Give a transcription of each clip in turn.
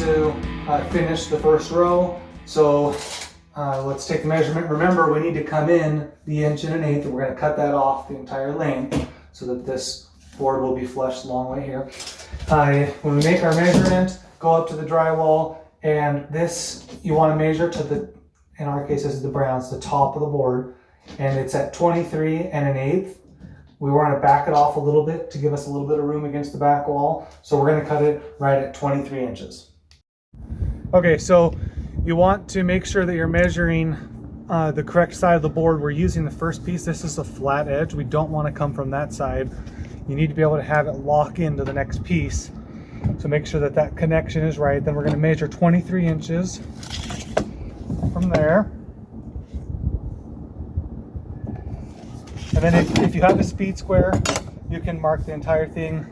to finish the first row. So let's take the measurement. Remember, we need to come in the 1.1 inch, and we're going to cut that off the entire length so that this board will be flush the long way here. When we make our measurement, go up to the drywall, and this you want to measure to the, in our case this is the brown, it's the top of the board, and it's at 23 1/8. We want to back it off a little bit to give us a little bit of room against the back wall. So we're going to cut it right at 23 inches. Okay, so you want to make sure that you're measuring the correct side of the board. We're using the first piece. This is a flat edge. We don't want to come from that side. You need to be able to have it lock into the next piece. So make sure that that connection is right. Then we're going to measure 23 inches from there. And then if you have a speed square, you can mark the entire thing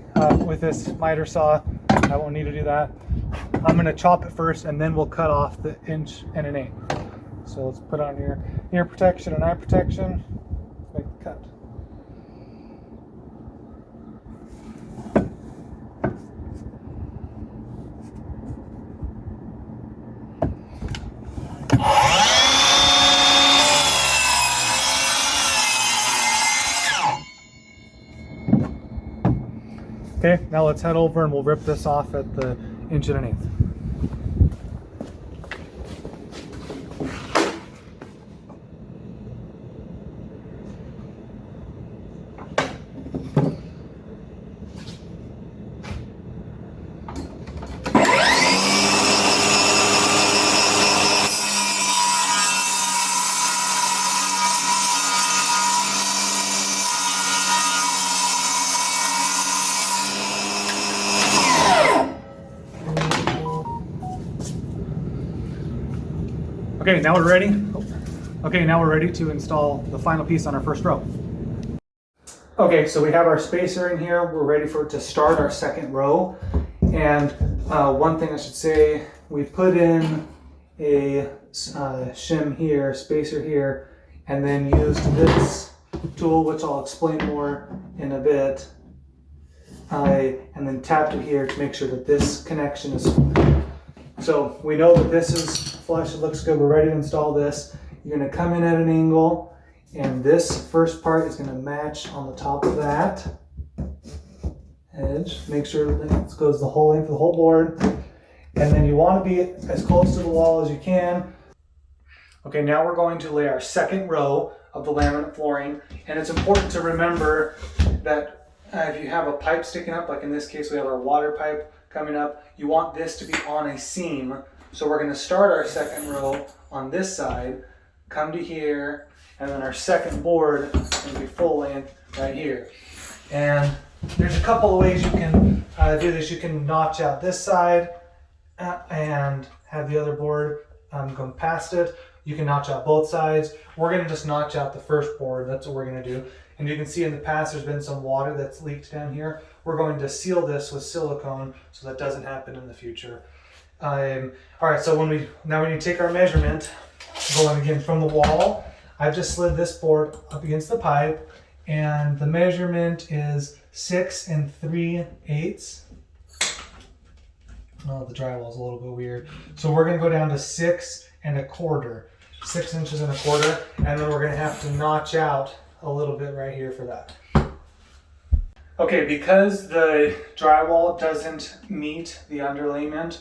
with this miter saw. I won't need to do that. I'm going to chop it first, and then we'll cut off the 1.1 inch. So let's put on your ear protection and eye protection. Let's make the cut. Okay, now let's head over and we'll rip this off at the 1.1 inch. Okay, now we're ready. Okay, now we're ready to install the final piece on our first row. Okay, so we have our spacer in here. We're ready for it to start our second row. And one thing I should say, we put in a shim here, spacer here, and then used this tool, which I'll explain more in a bit. And then tapped it here to make sure that this connection is. So we know that this is flush, it looks good, we're ready to install this. You're going to come in at an angle, and this first part is going to match on the top of that edge. Make sure that it goes the whole length of the whole board. And then you want to be as close to the wall as you can. Okay, now we're going to lay our second row of the laminate flooring. And it's important to remember that if you have a pipe sticking up, like in this case we have our water pipe coming up, you want this to be on a seam. So we're going to start our second row on this side, come to here, and then our second board is going to be full length right here. And there's a couple of ways you can do this. You can notch out this side and have the other board go past it. You can notch out both sides. We're going to just notch out the first board. That's what we're going to do. And you can see in the past there's been some water that's leaked down here. We're going to seal this with silicone so that doesn't happen in the future. All right, so when we need to take our measurement, going again from the wall, I've just slid this board up against the pipe, and the measurement is 6 3/8. Oh, the drywall's a little bit weird. So we're going to go down to 6 1/4, 6 inches and a quarter, and then we're going to have to notch out a little bit right here for that. Okay, because the drywall doesn't meet the underlayment,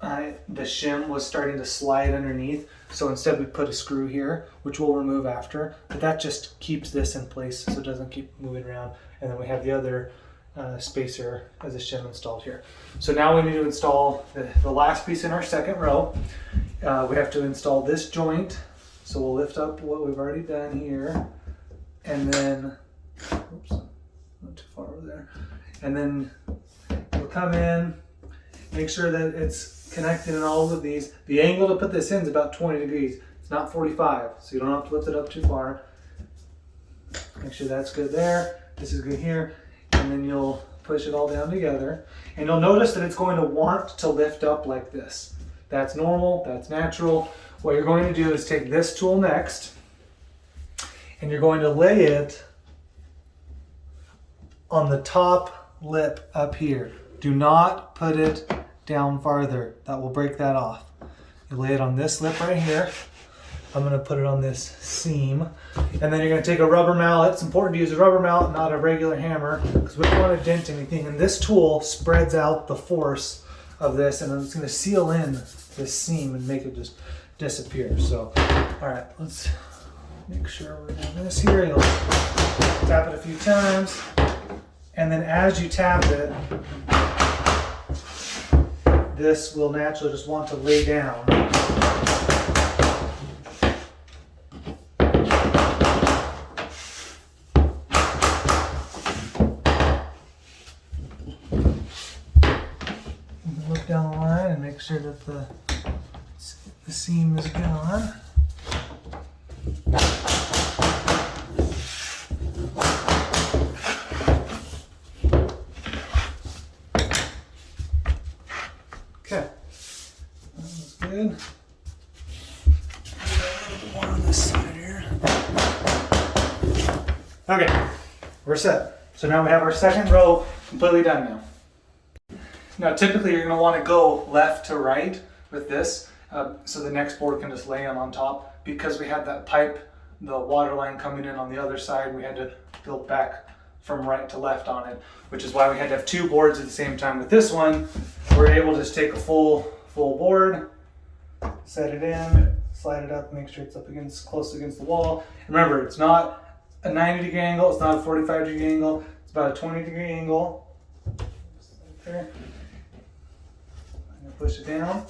the shim was starting to slide underneath. So instead we put a screw here, which we'll remove after, but that just keeps this in place so it doesn't keep moving around. And then we have the other spacer as a shim installed here. So now we need to install the last piece in our second row. We have to install this joint. So we'll lift up what we've already done here, and then, oops, not too far over there. And then we'll come in, make sure that it's connected in all of these. The angle to put this in is about 20 degrees. It's not 45, so you don't have to lift it up too far. Make sure that's good there. This is good here. And then you'll push it all down together. And you'll notice that it's going to want to lift up like this. That's normal, that's natural. What you're going to do is take this tool next, and you're going to lay it on the top lip up here. Do not put it down farther. That will break that off. You lay it on this lip right here. I'm going to put it on this seam. And then you're going to take a rubber mallet. It's important to use a rubber mallet, not a regular hammer, because we don't want to dent anything. And this tool spreads out the force of this, and it's going to seal in this seam and make it just disappear. So, all right, let's make sure we're doing this here. You'll tap it a few times. And then as you tap it, this will naturally just want to lay down. Look down the line and make sure that the seam is gone. Okay, that was good. More on this side here. Okay, we're set. So now we have our second row completely done now. Now typically you're going to want to go left to right with this, so the next board can just lay on top. Because we had that pipe, the water line coming in on the other side, we had to build back from right to left on it, which is why we had to have two boards at the same time. With this one, we're able to just take a full board, set it in, slide it up, make sure it's up against, close against the wall. Remember, it's not a 90-degree angle, it's not a 45-degree angle, it's about a 20-degree angle. There. Push it down,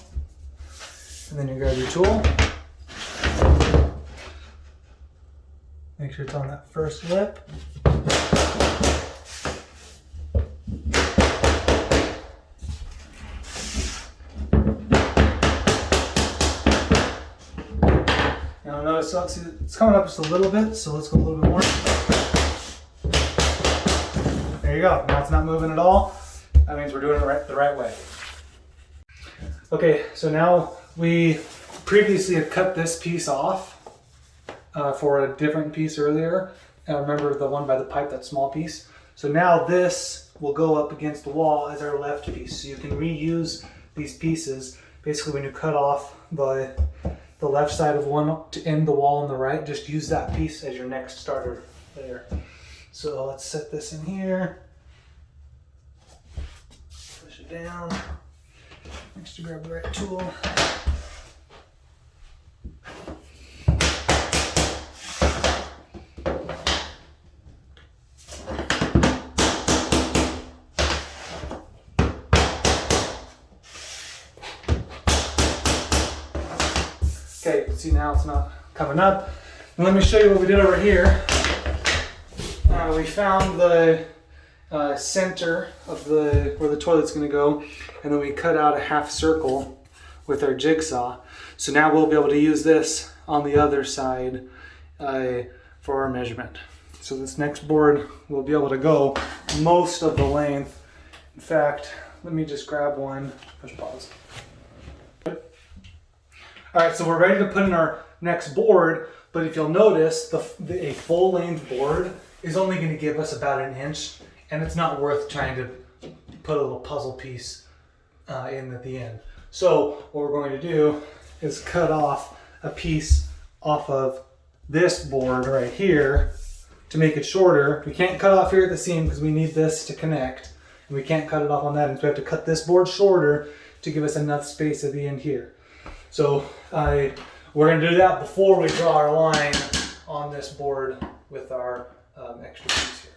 and then you grab your tool. Make sure it's on that first lip. Now notice it's coming up just a little bit, so let's go a little bit more. There you go. Now it's not moving at all. That means we're doing it the right way. Okay, so now we previously had cut this piece off for a different piece earlier. Remember the one by the pipe, that small piece? So now this will go up against the wall as our left piece. So you can reuse these pieces. Basically when you cut off the left side of one to end the wall on the right, just use that piece as your next starter there. So let's set this in here. Push it down. Next to grab the right tool. Okay, see now it's not coming up. And let me show you what we did over here. We found the center of where the toilet's going to go, and then we cut out a half circle with our jigsaw. So now we'll be able to use this on the other side for our measurement. So this next board will be able to go most of the length. In fact, let me just grab one. Push pause. All right, so we're ready to put in our next board, but if you'll notice, a full length board is only going to give us about 1 inch. And it's not worth trying to put a little puzzle piece in at the end. So what we're going to do is cut off a piece off of this board right here to make it shorter. We can't cut off here at the seam because we need this to connect. And we can't cut it off on that end. So we have to cut this board shorter to give us enough space at the end here. So we're going to do that before we draw our line on this board with our extra piece here.